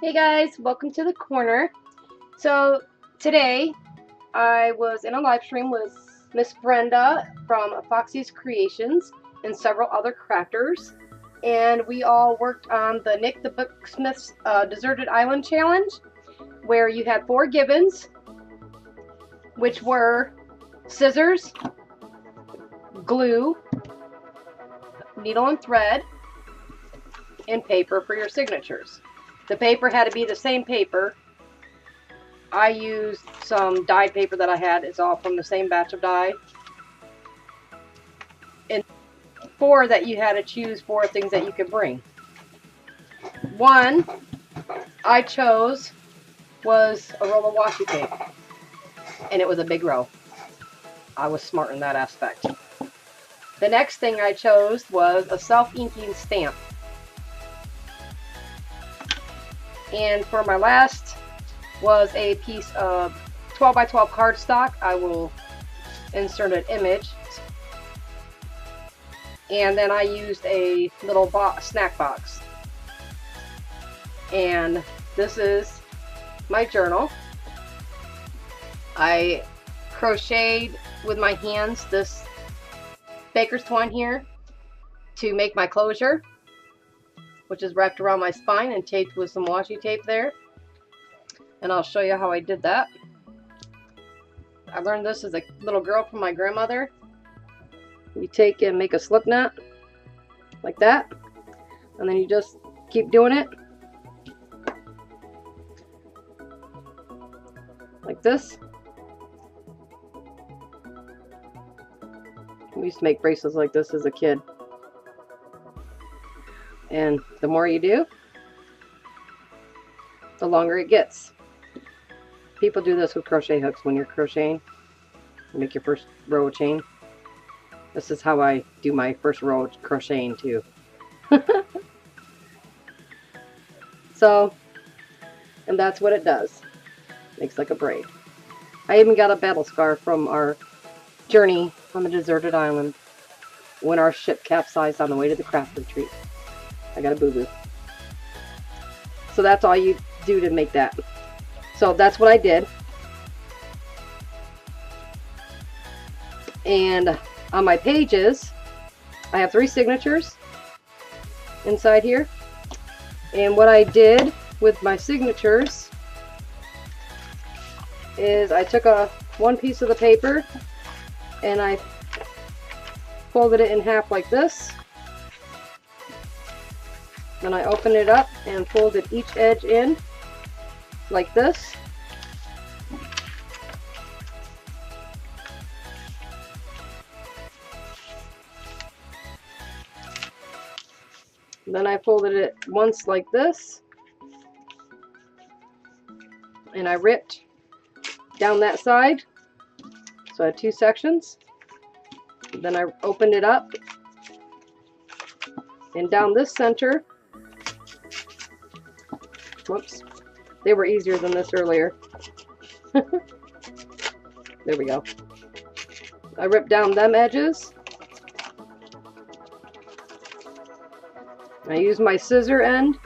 Hey guys, welcome to the corner. So today I was in a live stream with Miss Brenda from Foxie's Creations and several other crafters, and we all worked on the Nik The Booksmith's Deserted Island Challenge, where you had 4 givens, which were scissors, glue, needle and thread, and paper for your signatures. The paper had to be the same paper. I used some dyed paper that I had. It's all from the same batch of dye. And 4 that you had to choose 4 things that you could bring. One I chose was a roll of washi tape. And it was a big roll. I was smart in that aspect. The next thing I chose was a self-inking stamp. And for my last was a piece of 12 by 12 cardstock. I will insert an image. And then I used a little snack box. And this is my journal. I crocheted with my hands this baker's twine here to make my closure, which is wrapped around my spine and taped with some washi tape there. And I'll show you how I did that. I learned this as a little girl from my grandmother. You take and make a slip knot like that, and then you just keep doing it like this. We used to make bracelets like this as a kid. And the more you do, the longer it gets. People do this with crochet hooks when you're crocheting. You make your first row of chain. This is how I do my first row of crocheting too. So, and that's what it does. Makes like a braid. I even got a battle scar from our journey on the deserted island when our ship capsized on the way to the craft retreat. I got a boo-boo. So that's all you do to make that. So that's what I did. And on my pages, I have 3 signatures inside here. And what I did with my signatures is I took one piece of the paper and I folded it in half like this. Then I opened it up and folded each edge in like this. Then I folded it once like this. And I ripped down that side. So I had 2 sections. Then I opened it up. And down this center. Whoops. They were easier than this earlier. There we go. I ripped down them edges. I used my scissor end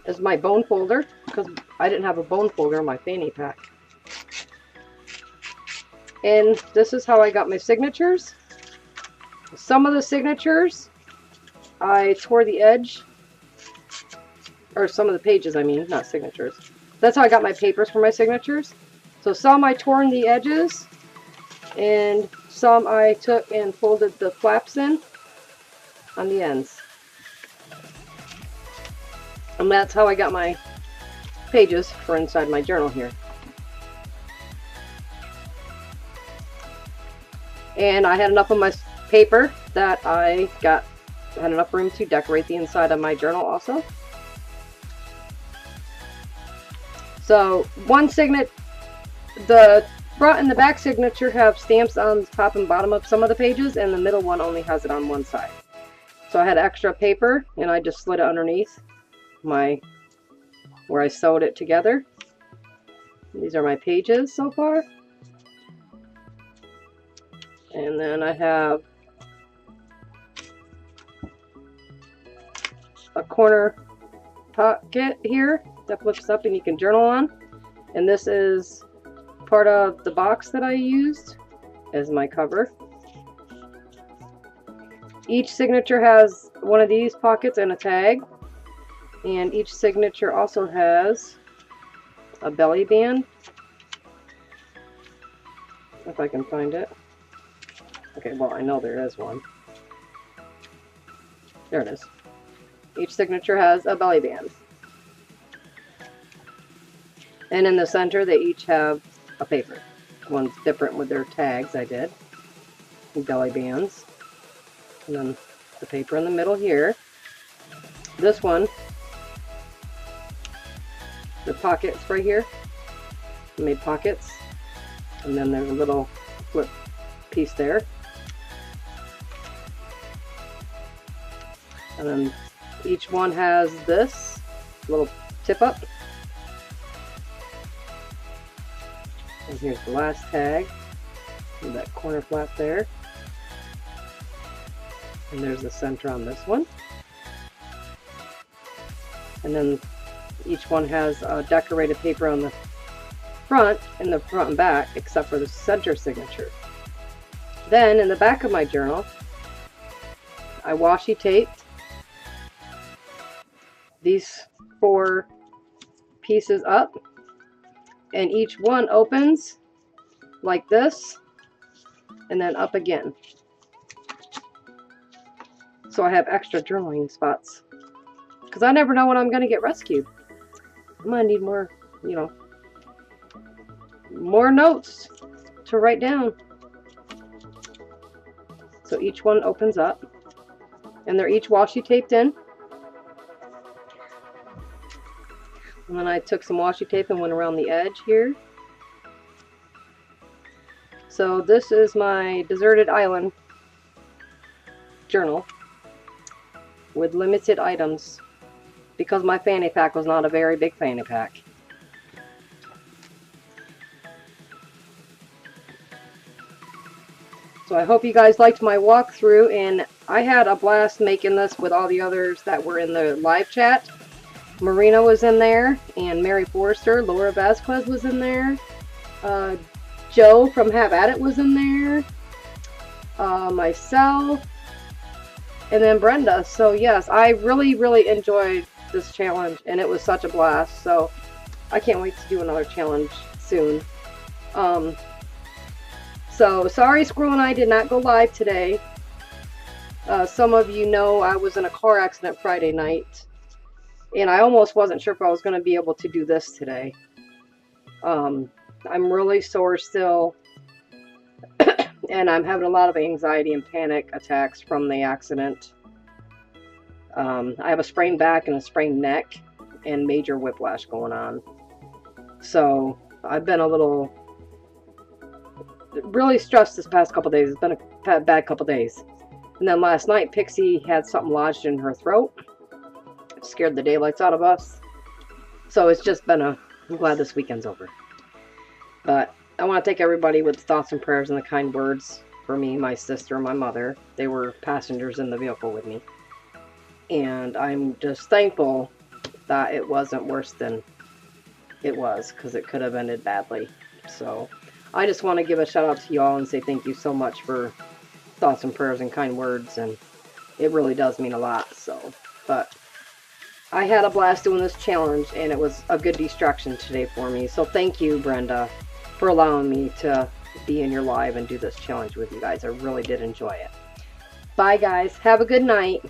as my bone folder because I didn't have a bone folder in my fanny pack. And this is how I got my signatures. Some of the signatures I tore the edge, or some of the pages I mean, not signatures. That's how I got my papers for my signatures. So some I torn the edges, and some I took and folded the flaps in on the ends. And that's how I got my pages for inside my journal here. And I had enough of my paper that I had enough room to decorate the inside of my journal also. So the front and the back signature have stamps on the top and bottom of some of the pages, and the middle one only has it on one side. So I had extra paper and I just slid it underneath where I sewed it together. These are my pages so far. And then I have a corner pocket here that flips up and you can journal on. And this is part of the box that I used as my cover. Each signature has one of these pockets and a tag. And each signature also has a belly band. If I can find it. Okay, well, I know there is one. There it is. Each signature has a belly band. And in the center, they each have a paper. One's different with their tags, I did. Belly bands. And then the paper in the middle here. This one, the pockets right here. I made pockets. And then there's a little flip piece there. And then each one has this little tip up. And here's the last tag with that corner flap there. And there's the center on this one. And then each one has a decorated paper on the front, in the front and back, except for the center signature. Then in the back of my journal, I washi taped these 4 pieces up, and each one opens like this and then up again. So I have extra journaling spots because I never know when I'm going to get rescued. I'm going to need more, you know, more notes to write down. So each one opens up and they're each washi taped in. And then I took some washi tape and went around the edge here. So this is my deserted island journal with limited items because my fanny pack was not a very big fanny pack. So I hope you guys liked my walkthrough, and I had a blast making this with all the others that were in the live chat. Marina was in there, and Mary Forrester, Laura Vasquez was in there, Joe from Have At It was in there, myself, and then Brenda. So yes, I really enjoyed this challenge, and it was such a blast. So I can't wait to do another challenge soon. So sorry Squirrel and I did not go live today. Some of you know I was in a car accident Friday night, and I almost wasn't sure if I was going to be able to do this today. I'm really sore still, and I'm having a lot of anxiety and panic attacks from the accident. I have a sprained back and a sprained neck and major whiplash going on. So I've been a little really stressed this past couple days. It's been a bad couple days. And then last night Pixie had something lodged in her throat. It scared the daylights out of us. So it's just been I'm glad this weekend's over. But I want to thank everybody with the thoughts and prayers and the kind words for me, my sister, and my mother. They were passengers in the vehicle with me. And I'm just thankful that it wasn't worse than it was, because it could have ended badly. So I just want to give a shout out to y'all and say thank you so much for thoughts and prayers and kind words, and it really does mean a lot. So, but I had a blast doing this challenge, and it was a good distraction today for me. So thank you, Brenda, for allowing me to be in your live and do this challenge with you guys. I really did enjoy it. Bye guys, have a good night.